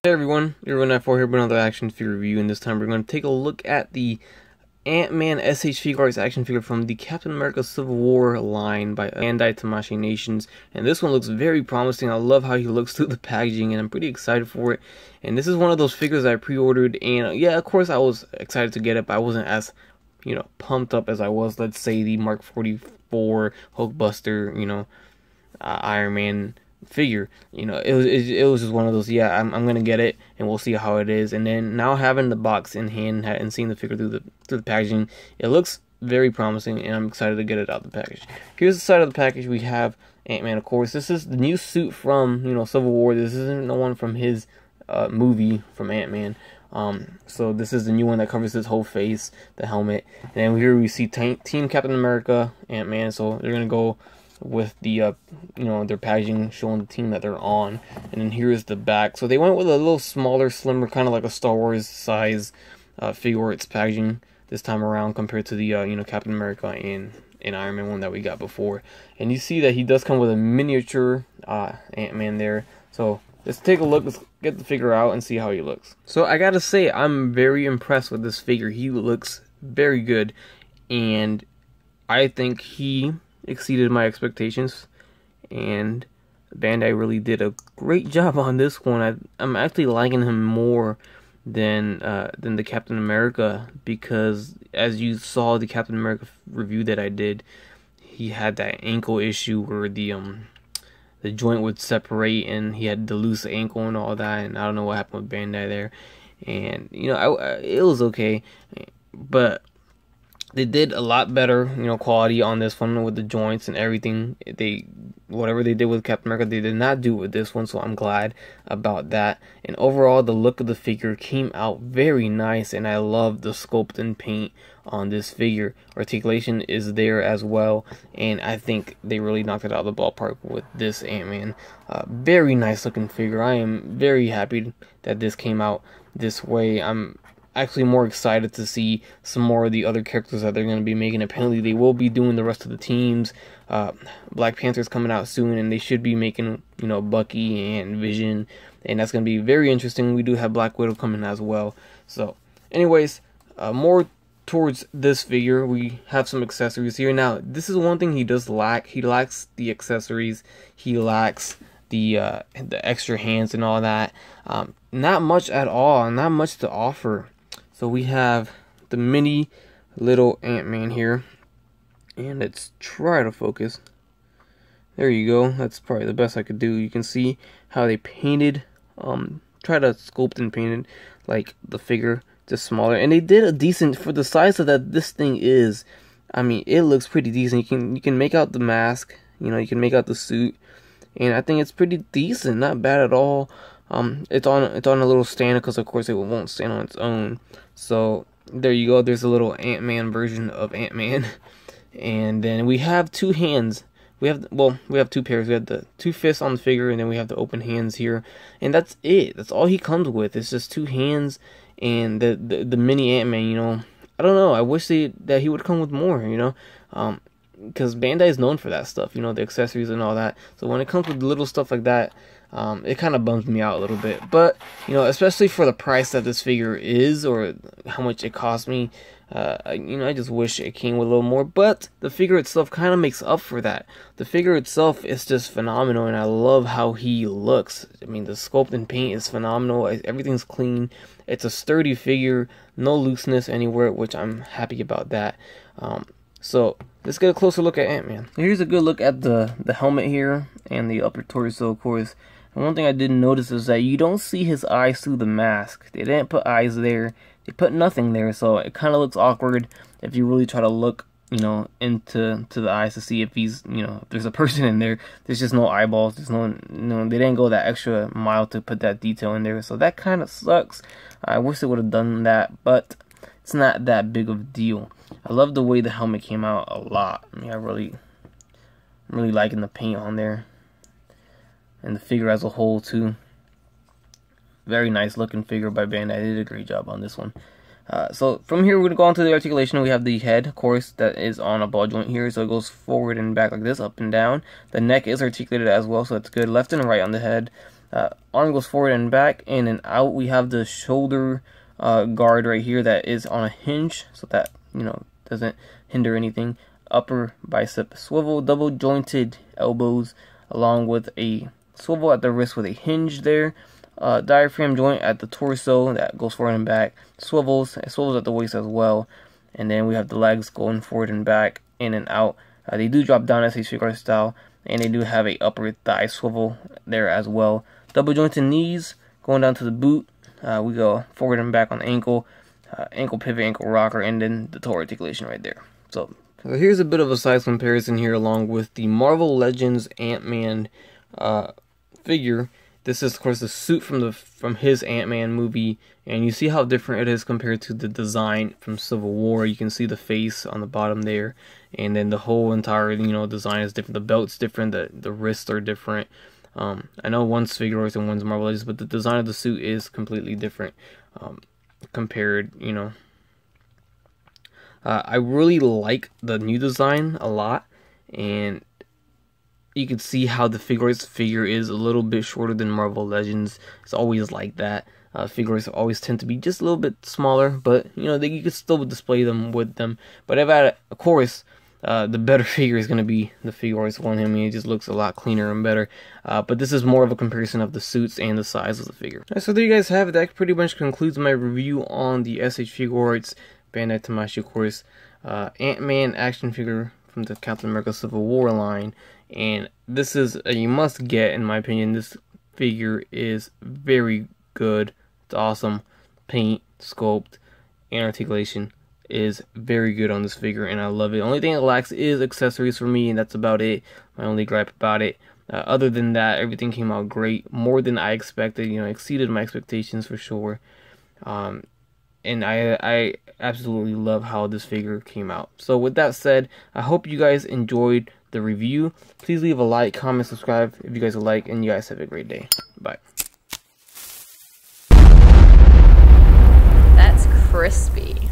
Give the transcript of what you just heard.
Hey everyone, Everyone4 here with another action figure review, and this time we're going to take a look at the Ant-Man SH Figuarts action figure from the Captain America Civil War line by Bandai Tamashii Nations. And this one looks very promising. I love how he looks through the packaging, and I'm pretty excited for it. And this is one of those figures I pre-ordered, and yeah, of course I was excited to get it, but I wasn't as, pumped up as I was, let's say, the Mark 44 Hulkbuster, Iron Man figure. It was just one of those, yeah, I'm gonna get it and we'll see how it is. And then now having the box in hand and seeing the figure through the packaging, it looks very promising, and I'm excited to get it out of the package. Here's the side of the package. We have Ant-Man, of course. This is the new suit from Civil War. This isn't the one from his movie from Ant-Man. So this is the new one that covers his whole face, the helmet. And then here we see Team Captain America, Ant-Man. So they're gonna go with the their packaging showing the team that they're on. And then here's the back. So they went with a little smaller, slimmer, kind of like a Star Wars size Figuarts packaging this time around compared to the Captain America and Iron Man one that we got before. And you see that he does come with a miniature Ant-Man there. So let's take a look. Let's get the figure out and see how he looks. So I gotta say, I'm very impressed with this figure. He looks very good, and I think he exceeded my expectations, and Bandai really did a great job on this one. I'm actually liking him more than the Captain America, because as you saw the Captain America review that I did, he had that ankle issue where the joint would separate and he had the loose ankle and all that, and I don't know what happened with Bandai there. And it was okay, but they did a lot better, quality on this one with the joints and everything. Whatever they did with Captain America, they did not do with this one, so I'm glad about that. And overall, the look of the figure came out very nice, and I love the sculpt and paint on this figure. Articulation is there as well, and I think they really knocked it out of the ballpark with this Ant-Man. Very nice looking figure. I am very happy that this came out this way. I'm actually more excited to see some more of the other characters that they're going to be making. Apparently they will be doing the rest of the teams. Black Panther's coming out soon, and they should be making Bucky and Vision, and that's going to be very interesting. We do have Black Widow coming as well. So anyways, more towards this figure, we have some accessories here. Now this is one thing he does lack. He lacks the accessories. He lacks the extra hands and all that. Not much at all, not much to offer. So we have the mini little Ant-Man here, and let's try to focus. There you go. That's probably the best I could do. You can see how they painted, try to sculpt and paint it like the figure, just smaller. And they did a decent, for the size of that this thing is, I mean, it looks pretty decent. You can make out the mask, you can make out the suit, and I think it's pretty decent, not bad at all. It's on a little stand, because of course it won't stand on its own. So there you go. There's a little Ant-Man version of Ant-Man. And then we have two hands. We have two pairs. We have the two fists on the figure, and then we have the open hands here. And that's it. That's all he comes with. It's just two hands and the mini Ant-Man. I don't know. I wish that he would come with more. Because Bandai is known for that stuff. The accessories and all that. So when it comes with little stuff like that, it kind of bums me out a little bit. But especially for the price that this figure is, or how much it cost me, I just wish it came with a little more. But the figure itself kind of makes up for that. The figure itself is just phenomenal, and I love how he looks. I mean, the sculpt and paint is phenomenal. Everything's clean. It's a sturdy figure, no looseness anywhere, which I'm happy about that. So let's get a closer look at Ant-Man. Here's a good look at the helmet here and the upper torso, of course. And one thing I didn't notice is that you don't see his eyes through the mask. They didn't put eyes there. They put nothing there, so it kind of looks awkward if you really try to look, into the eyes to see if he's, if there's a person in there. There's just no eyeballs. There's no, they didn't go that extra mile to put that detail in there. So that kind of sucks. I wish they would have done that, but it's not that big of a deal. I love the way the helmet came out a lot. I mean, I'm really liking the paint on there. And the figure as a whole too. Very nice looking figure by Bandai. They did a great job on this one. So from here we're going to go on to the articulation. We have the head, of course, that is on a ball joint here. So it goes forward and back like this, up and down. The neck is articulated as well, so it's good. Left and right on the head. Arm goes forward and back, and then out we have the shoulder guard right here that is on a hinge, so that, you know, doesn't hinder anything. Upper bicep swivel, double jointed elbows, along with a swivel at the wrist with a hinge there. Diaphragm joint at the torso that goes forward and back. Swivels at the waist as well. And then we have the legs going forward and back, in and out. They do drop down SH Figuarts style, and they do have a upper thigh swivel there as well. Double jointed knees going down to the boot. We go forward and back on the ankle, ankle pivot, ankle rocker, and then the toe articulation right there. So here's a bit of a size comparison here along with the Marvel Legends Ant-Man figure. This is, of course, the suit from his Ant-Man movie, and you see how different it is compared to the design from Civil War. You can see the face on the bottom there, and then the whole entire, you know, design is different. The belt's different, the wrists are different. I know one's Figuarts and one's Marvel Legends, but the design of the suit is completely different compared, you know. I really like the new design a lot, and you can see how the Figuarts figure is a little bit shorter than Marvel Legends. It's always like that. Figures always tend to be just a little bit smaller, but you know, you can still display them with them. But of course, the better figure is going to be the Figuarts one. I mean, it just looks a lot cleaner and better. But this is more of a comparison of the suits and the size of the figure. Right, so there you guys have it. That pretty much concludes my review on the SH Figuarts Bandai Tamashii, of course, Ant-Man action figure from the Captain America Civil War line. And this is a must get, in my opinion. This figure is very good. It's awesome. Paint, sculpt, and articulation is very good on this figure, and I love it. The only thing it lacks is accessories for me, and that's about it. My only gripe about it. Other than that, everything came out great. More than I expected. You know, exceeded my expectations for sure. And I absolutely love how this figure came out. So with that said, I hope you guys enjoyed the review. Please leave a like, comment, subscribe if you guys would like, and you guys have a great day. Bye. That's crispy.